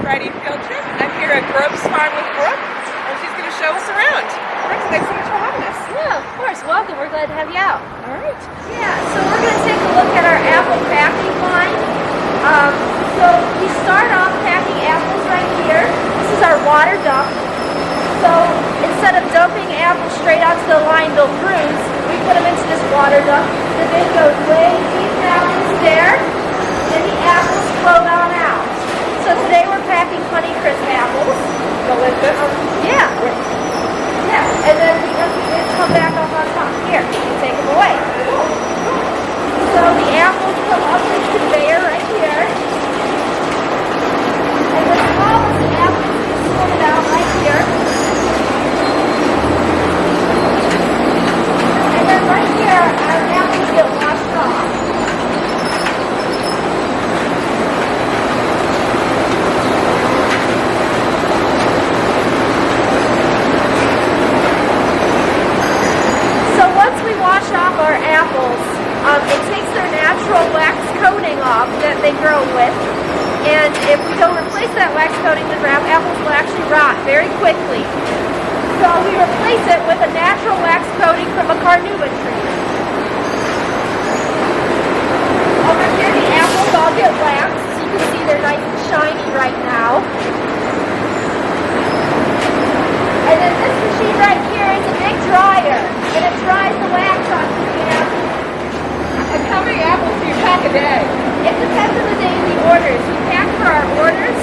variety field trip. I'm here at Grobe Farm with Brooke, and she's going to show us around. Brooke, thanks so much for having us. Yeah, of course. Welcome. We're glad to have you out. All right. Yeah, so we're going to take a look at our apple packing line. So we start off packing apples right here. This is our water dump. So instead of dumping apples straight onto the line, they'll bruise. We put them into this water dump. The bin goes way deep down into there, and the apples float on out. So today we're packing Honeycrisp apples. Go like this? Yeah. Yeah, and then we come back up on top here and take them away. So the apples come up this conveyor right here. And the smallest apples get sorted out right here. And then right here, our apples get washed off. Wash off our apples. It takes their natural wax coating off that they grow with, and if we don't replace that wax coating, the apples will actually rot very quickly. So we replace it with a natural wax coating from a carnauba tree. Over here the apples all get waxed, so you can see they're nice and shiny right now. And then this machine right here is a big dryer, and it dries the wax onto the apple. And how many apples do you pack a day? It depends on the daily orders. We pack for our orders,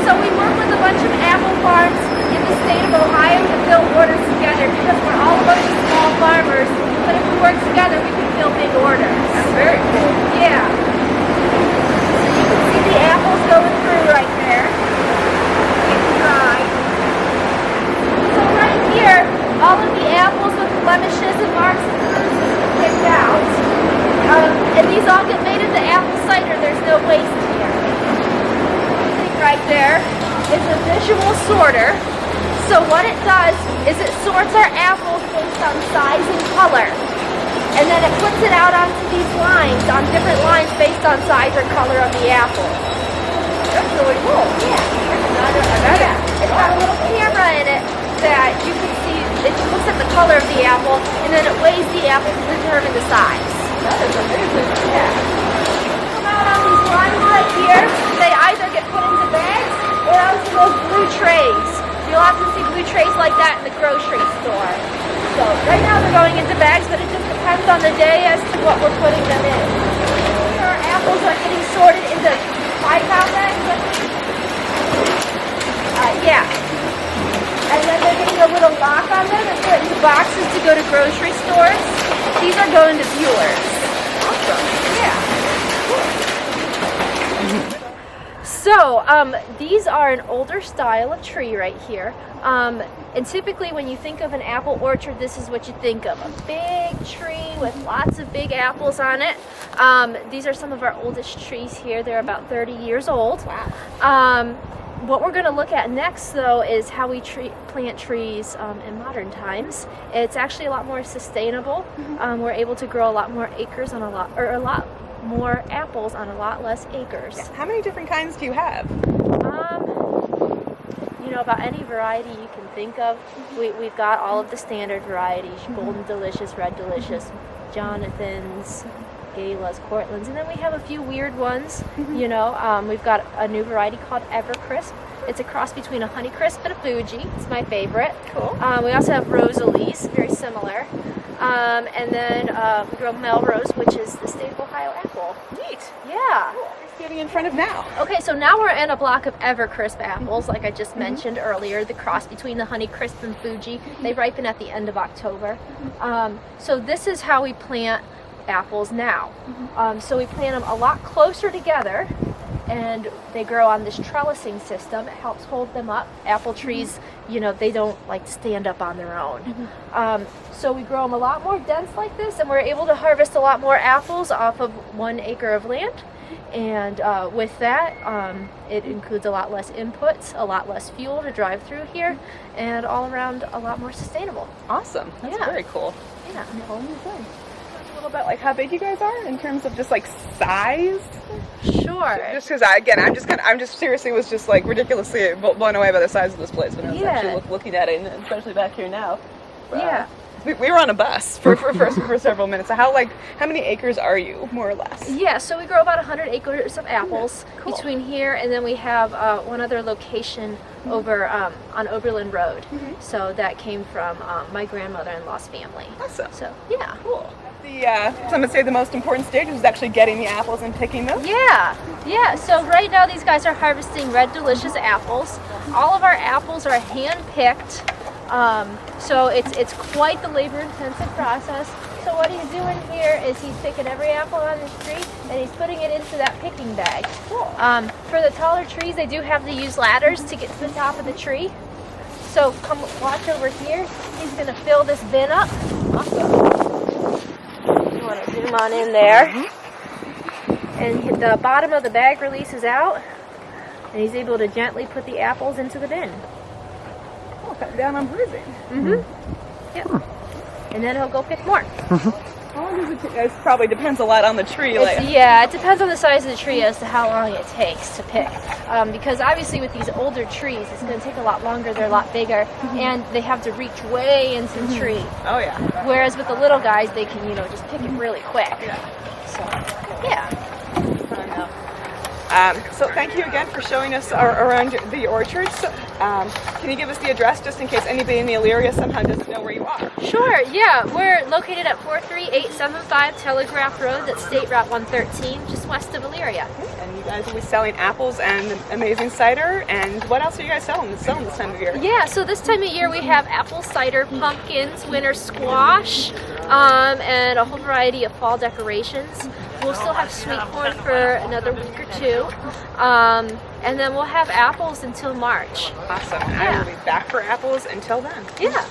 so we work with a bunch of apple farms in the state of Ohio to fill orders together because we're all a bunch of small farmers, but if we work together we can fill big orders. That's very cool. Yeah. So you can see the apples going through right there. It's dry. So right here, all of the apples with blemishes and marks and bruises get picked out. And these all get made into apple cider. There's no waste here. This thing right there is a visual sorter. So what it does is it sorts our apples based on size and color. And then it puts it out onto these lines, on different lines based on size or color of the apple. That's really cool. Yeah. It's got a little camera in it that you can see. It looks at the color of the apple, and then it weighs the apple to determine the size. That is amazing. Yeah. Come out on these lines right here. They either get put into bags or onto those blue trays. You'll often see blue trays like that in the grocery store. So right now they're going into bags, but it just depends on the day as to what we're putting them in. Our apples are getting sorted into 5-pound bags. Yeah. And then they're getting a little lock on them and put into boxes to go to grocery stores. These are going to viewers. Awesome. Yeah. So, these are an older style of tree right here. And typically when you think of an apple orchard, this is what you think of. A big tree with lots of big apples on it. These are some of our oldest trees here. They're about 30 years old. Wow. What we're going to look at next, though, is how we plant trees in modern times. It's actually a lot more sustainable. We're able to grow a lot more acres on a lot more apples on a lot less acres. Yeah. How many different kinds do you have? You know, about any variety you can think of. We've got all of the standard varieties: Golden Delicious, Red Delicious, Jonathan's, Galas, Cortlands, and then we have a few weird ones. You know, we've got a new variety called Evercrisp. It's a cross between a Honeycrisp and a Fuji. It's my favorite. Cool. We also have Rosalie's, very similar. And then we grow Melrose, which is the state of Ohio apple. Neat. Yeah. Cool. We're standing in front of now. Okay, so now we're in a block of Evercrisp apples, like I just mentioned earlier, the cross between the Honeycrisp and Fuji. They ripen at the end of October. So this is how we plant apples now. So we plant them a lot closer together, and they grow on this trellising system. It helps hold them up. Apple trees, you know, they don't like to stand up on their own. So we grow them a lot more dense like this, and we're able to harvest a lot more apples off of 1 acre of land. And with that, it includes a lot less inputs, a lot less fuel to drive through here, and all around a lot more sustainable. Awesome. That's Yeah. very cool. Yeah. little bit like how big you guys are in terms of just like size? Sure. Just because I'm just seriously was just like ridiculously blown away by the size of this place when I was actually looking at it, and especially back here now. Yeah. We were on a bus for several minutes. So how many acres are you, more or less? Yeah, so we grow about 100 acres of apples between here, and then we have one other location over on Oberlin Road. So that came from my grandmother-in-law's family. Awesome. So yeah. Cool. Some would say the most important stage is actually getting the apples and picking them. Yeah. So right now these guys are harvesting red delicious apples. All of our apples are hand-picked. So it's quite the labor-intensive process. So what he's doing here is he's picking every apple on this tree and he's putting it into that picking bag. Cool. For the taller trees, they do have to use ladders to get to the top of the tree. So come watch over here. He's going to fill this bin up. Awesome. You want to zoom on in there. And the bottom of the bag releases out, and he's able to gently put the apples into the bin. Oh, cut down on bruising. Yep. And then he'll go pick more. How long does it take? It probably depends a lot on the tree. Yeah, it depends on the size of the tree as to how long it takes to pick. Because obviously with these older trees, it's going to take a lot longer. They're a lot bigger, and they have to reach way into the tree. Oh yeah. Whereas with the little guys, they can just pick it really quick. So yeah. So thank you again for showing us around the orchards. Can you give us the address just in case anybody in the Elyria somehow doesn't know where you are? Sure, yeah. We're located at 43875 Telegraph Road, that's State Route 113, just west of Elyria. And you guys will be selling apples and amazing cider, and what else are you guys selling this time of year? Yeah, so this time of year we have apple cider, pumpkins, winter squash, and a whole variety of fall decorations. We'll still have sweet corn for another week or two, and then we'll have apples until March. Awesome. I will be back for apples until then. Yeah.